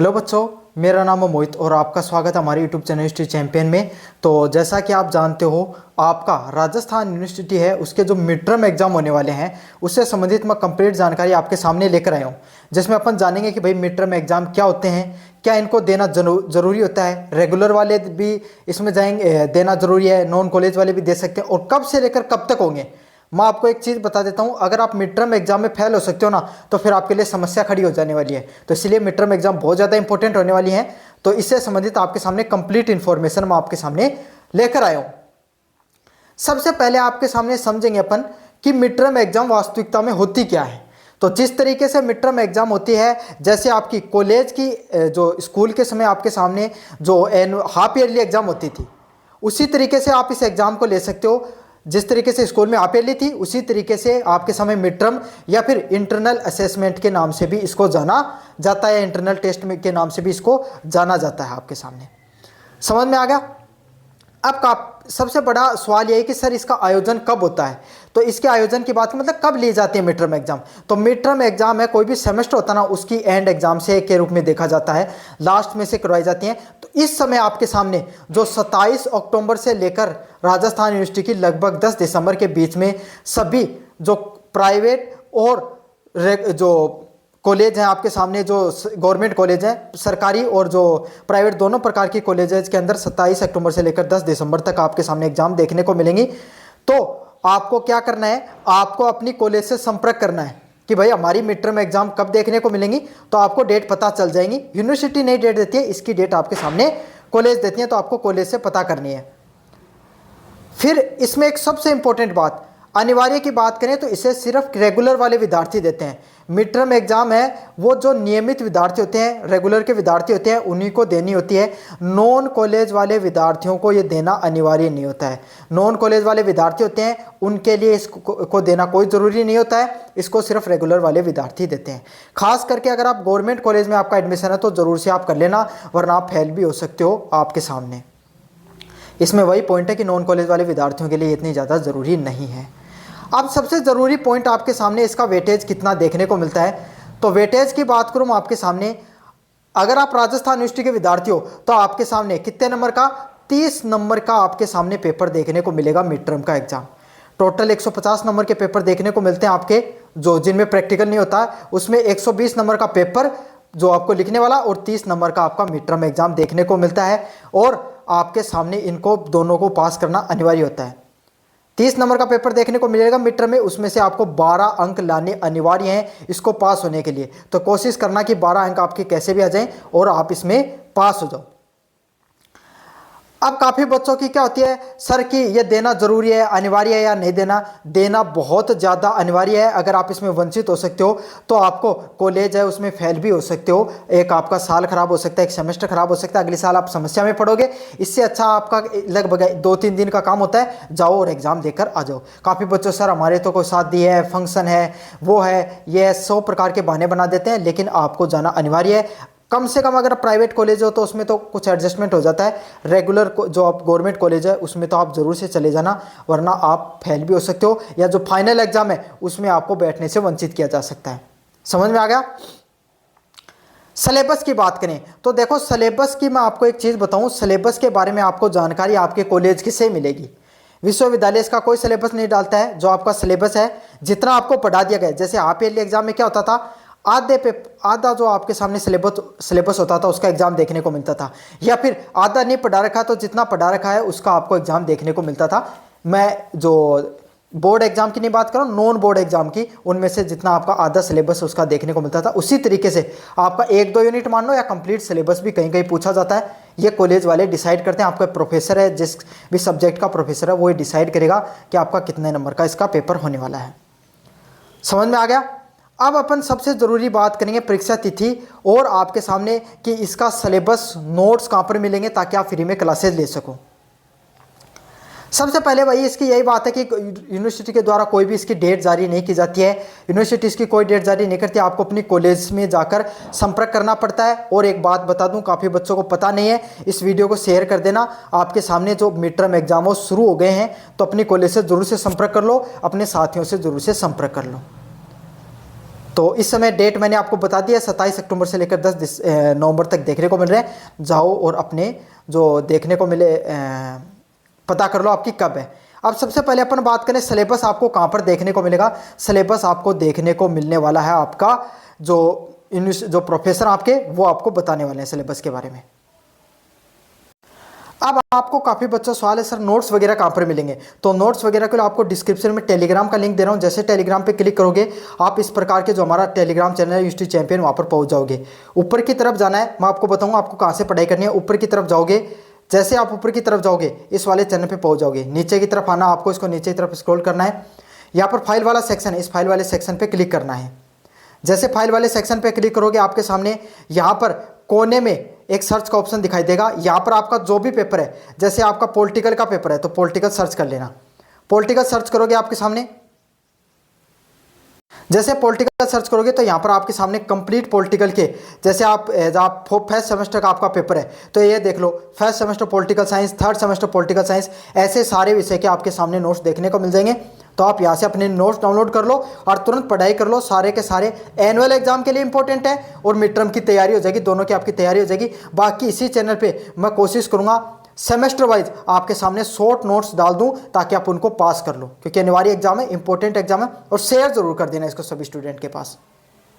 Hello बच्चों, मेरा नाम है मोहित और आपका स्वागत है हमारे यूट्यूब चैनल हिस्ट्री चैंपियन में। तो जैसा कि आप जानते हो, आपका राजस्थान यूनिवर्सिटी है उसके जो मिड टर्म एग्जाम होने वाले हैं उससे संबंधित मैं कंप्लीट जानकारी आपके सामने लेकर आया हूँ, जिसमें अपन जानेंगे कि भाई मिड टर्म एग्जाम क्या होते हैं, क्या इनको देना जरूरी होता है, रेगुलर वाले भी इसमें जाएंगे देना जरूरी है, नॉन कॉलेज वाले भी दे सकते हैं, और कब से लेकर कब तक होंगे। मैं आपको एक चीज़ बता देता हूं, अगर आप मिड टर्म एग्जाम में फेल हो सकते हो ना, तो फिर आपके लिए समस्या खड़ी हो जाने वाली है। तो इसलिए मिड टर्म एग्जाम बहुत ज़्यादा इंपॉर्टेंट होने वाली है। तो इससे संबंधित आपके सामने कंप्लीट इन्फॉर्मेशन मैं आपके सामने लेकर आया हूं। सबसे पहले आपके सामने समझेंगे अपन कि मिड टर्म एग्जाम वास्तविकता में होती क्या है। तो जिस तरीके से मिड टर्म एग्जाम होती है, जैसे आपकी कॉलेज की जो स्कूल के समय आपके सामने जो हाफ ईयरली एग्जाम होती थी, उसी तरीके से आप इस एग्जाम को ले सकते हो। जिस तरीके से स्कूल में हाफ ईयरली थी, उसी तरीके से आपके समय मिड टर्म या फिर इंटरनल असेसमेंट के नाम से भी इसको जाना जाता है, इंटरनल टेस्ट के नाम से भी इसको जाना जाता है। आपके सामने समझ में आ गया। अब सबसे बड़ा सवाल यह है कि सर इसका आयोजन कब होता है। तो इसके आयोजन की बात मतलब कब ली जाती है मिड टर्म एग्जाम। तो मिड टर्म एग्जाम है, कोई भी सेमेस्टर होता ना, उसकी एंड एग्जाम से के रूप में देखा जाता है, लास्ट में से करवाई जाती हैं। तो इस समय आपके सामने जो 27 अक्टूबर से लेकर राजस्थान यूनिवर्सिटी की लगभग 10 दिसंबर के बीच में सभी जो प्राइवेट और जो कॉलेज हैं आपके सामने, जो गवर्नमेंट कॉलेज हैं, सरकारी और जो प्राइवेट दोनों प्रकार की कॉलेजेस के अंदर 27 अक्टूबर से लेकर 10 दिसंबर तक आपके सामने एग्जाम देखने को मिलेंगी। तो आपको क्या करना है, आपको अपनी कॉलेज से संपर्क करना है कि भाई हमारी मिड टर्म एग्जाम कब देखने को मिलेंगी। तो आपको डेट पता चल जाएंगी। यूनिवर्सिटी नहीं डेट देती है, इसकी डेट आपके सामने कॉलेज देती है, तो आपको कॉलेज से पता करनी है। फिर इसमें एक सबसे इंपॉर्टेंट बात, अनिवार्य की बात करें तो इसे सिर्फ रेगुलर वाले विद्यार्थी देते हैं। मिड टर्म एग्जाम है वो जो नियमित विद्यार्थी होते हैं, रेगुलर के विद्यार्थी होते हैं, उन्हीं को देनी होती है। नॉन कॉलेज वाले विद्यार्थियों को ये देना अनिवार्य नहीं होता है। नॉन कॉलेज वाले विद्यार्थी होते हैं, उनके लिए इसको देना कोई ज़रूरी नहीं होता है, इसको सिर्फ रेगुलर वाले विद्यार्थी देते हैं। खास करके अगर आप गवर्नमेंट कॉलेज में आपका एडमिशन है तो ज़रूर से आप कर लेना, वरना आप फेल भी हो सकते हो आपके सामने। इसमें वही पॉइंट है कि नॉन कॉलेज वाले विद्यार्थियों के लिए इतनी ज़्यादा ज़रूरी नहीं है। अब सबसे ज़रूरी पॉइंट आपके सामने, इसका वेटेज कितना देखने को मिलता है। तो वेटेज की बात करूँ आपके सामने, अगर आप राजस्थान यूनिवर्सिटी के विद्यार्थी हो तो आपके सामने कितने नंबर का, 30 नंबर का आपके सामने पेपर देखने को मिलेगा मिड टर्म का एग्जाम। टोटल 150 नंबर के पेपर देखने को मिलते हैं आपके, जो जिनमें प्रैक्टिकल नहीं होता है, उसमें 120 नंबर का पेपर जो आपको लिखने वाला और 30 नंबर का आपका मिड टर्म एग्जाम देखने को मिलता है। और आपके सामने इनको दोनों को पास करना अनिवार्य होता है। 30 नंबर का पेपर देखने को मिलेगा मिड टर्म में, उसमें से आपको 12 अंक लाने अनिवार्य हैं इसको पास होने के लिए। तो कोशिश करना कि 12 अंक आपके कैसे भी आ जाएं और आप इसमें पास हो जाओ। अब काफ़ी बच्चों की क्या होती है, सर कि ये देना ज़रूरी है, अनिवार्य है या नहीं देना। देना बहुत ज़्यादा अनिवार्य है। अगर आप इसमें वंचित हो सकते हो तो आपको कॉलेज है उसमें फेल भी हो सकते हो, एक आपका साल खराब हो सकता है, एक सेमेस्टर खराब हो सकता है, अगले साल आप समस्या में पड़ोगे। इससे अच्छा आपका लगभग 2-3 दिन का काम होता है, जाओ और एग्ज़ाम देकर आ जाओ। काफ़ी बच्चों सर हमारे तो कोई शादी है, फंक्शन है, वो है, ये 100 प्रकार के बहाने बना देते हैं, लेकिन आपको जाना अनिवार्य है। कम से कम अगर प्राइवेट कॉलेज हो तो उसमें तो कुछ एडजस्टमेंट हो जाता है, रेगुलर जो आप गवर्नमेंट कॉलेज है उसमें तो आप ज़रूर से चले जाना, वरना आप फेल भी हो सकते हो, या जो फाइनल एग्जाम है उसमें आपको बैठने से वंचित किया जा सकता है। समझ में आ गया। सिलेबस की बात करें तो देखो, सिलेबस की मैं आपको एक चीज़ बताऊं, सिलेबस के बारे में आपको जानकारी आपके कॉलेज की से मिलेगी। विश्वविद्यालय इसका कोई सिलेबस नहीं डालता है। जो आपका सिलेबस है जितना आपको पढ़ा दिया गया, जैसे हाफ ईयरली एग्जाम में क्या होता था, आधा जो आपके सामने सिलेबस होता था उसका एग्जाम देखने को मिलता था, या फिर आधा नहीं पढ़ा रखा तो जितना पढ़ा रखा है उसका आपको एग्जाम देखने को मिलता था। मैं जो बोर्ड एग्जाम की नहीं बात कर रहा हूँ, नॉन बोर्ड एग्जाम की, उनमें से जितना आपका आधा सिलेबस उसका देखने को मिलता था, उसी तरीके से आपका 1-2 यूनिट मान लो या कंप्लीट सिलेबस भी कहीं कहीं पूछा जाता है। ये कॉलेज वाले डिसाइड करते हैं। आपका प्रोफेसर है, जिस भी सब्जेक्ट का प्रोफेसर है वो डिसाइड करेगा कि आपका कितने नंबर का इसका पेपर होने वाला है। समझ में आ गया। अब अपन सबसे ज़रूरी बात करेंगे परीक्षा तिथि और आपके सामने कि इसका सिलेबस, नोट्स कहाँ पर मिलेंगे ताकि आप फ्री में क्लासेस ले सको। सबसे पहले भाई इसकी यही बात है कि यूनिवर्सिटी के द्वारा कोई भी इसकी डेट जारी नहीं की जाती है। यूनिवर्सिटी इसकी कोई डेट जारी नहीं करती, आपको अपनी कॉलेज में जाकर संपर्क करना पड़ता है। और एक बात बता दूं, काफ़ी बच्चों को पता नहीं है, इस वीडियो को शेयर कर देना। आपके सामने जो मिड टर्म एग्जाम हो शुरू हो गए हैं, तो अपनी कॉलेज से ज़रूर से संपर्क कर लो, अपने साथियों से ज़रूर से संपर्क कर लो। तो इस समय डेट मैंने आपको बता दिया, 27 अक्टूबर से लेकर 10 नवंबर तक देखने को मिल रहे हैं। जाओ और अपने जो देखने को मिले पता कर लो आपकी कब है। अब सबसे पहले अपन बात करें सिलेबस आपको कहाँ पर देखने को मिलेगा। सिलेबस आपको देखने को मिलने वाला है आपका जो प्रोफेसर आपके वो आपको बताने वाले हैं सिलेबस के बारे में। अब आपको काफ़ी बच्चों सवाल है, सर नोट्स वगैरह कहाँ पर मिलेंगे। तो नोट्स वगैरह के लिए आपको डिस्क्रिप्शन में टेलीग्राम का लिंक दे रहा हूँ। जैसे टेलीग्राम पे क्लिक करोगे आप इस प्रकार के जो हमारा टेलीग्राम चैनल है यूनिवर्सिटी चैंपियन, वहाँ पर पहुँच जाओगे। ऊपर की तरफ जाना है, मैं आपको बताऊँगा आपको कहाँ से पढ़ाई करनी है। ऊपर की तरफ जाओगे, जैसे आप ऊपर की तरफ जाओगे इस वाले चैनल पर पहुँच जाओगे। नीचे की तरफ आना, आपको इसको नीचे की तरफ स्क्रॉल करना है। यहाँ पर फाइल वाला सेक्शन है, इस फाइल वाले सेक्शन पर क्लिक करना है। जैसे फाइल वाले सेक्शन पे क्लिक करोगे आपके सामने यहाँ पर कोने में एक सर्च का ऑप्शन दिखाई देगा। यहाँ पर आपका जो भी पेपर है, जैसे आपका पॉलिटिकल का पेपर है तो पॉलिटिकल सर्च कर लेना। पॉलिटिकल सर्च करोगे आपके सामने, जैसे पॉलिटिकल सर्च करोगे तो यहाँ पर आपके सामने कंप्लीट पॉलिटिकल के, जैसे आप फर्स्ट सेमेस्टर का आपका पेपर है तो ये देख लो, first semester political science, third semester political science, ऐसे सारे विषय के आपके सामने नोट्स देखने को मिल जाएंगे। तो आप यहाँ से अपने नोट्स डाउनलोड कर लो और तुरंत पढ़ाई कर लो। सारे के सारे एनुअल एग्जाम के लिए इंपॉर्टेंट है और मिड टर्म की तैयारी हो जाएगी, दोनों की आपकी तैयारी हो जाएगी। बाकी इसी चैनल पे मैं कोशिश करूँगा सेमेस्टर वाइज आपके सामने शॉर्ट नोट्स डाल दूं ताकि आप उनको पास कर लो, क्योंकि अनिवार्य एग्जाम है, इंपॉर्टेंट एग्जाम है। और शेयर जरूर कर देना इसको सभी स्टूडेंट के पास।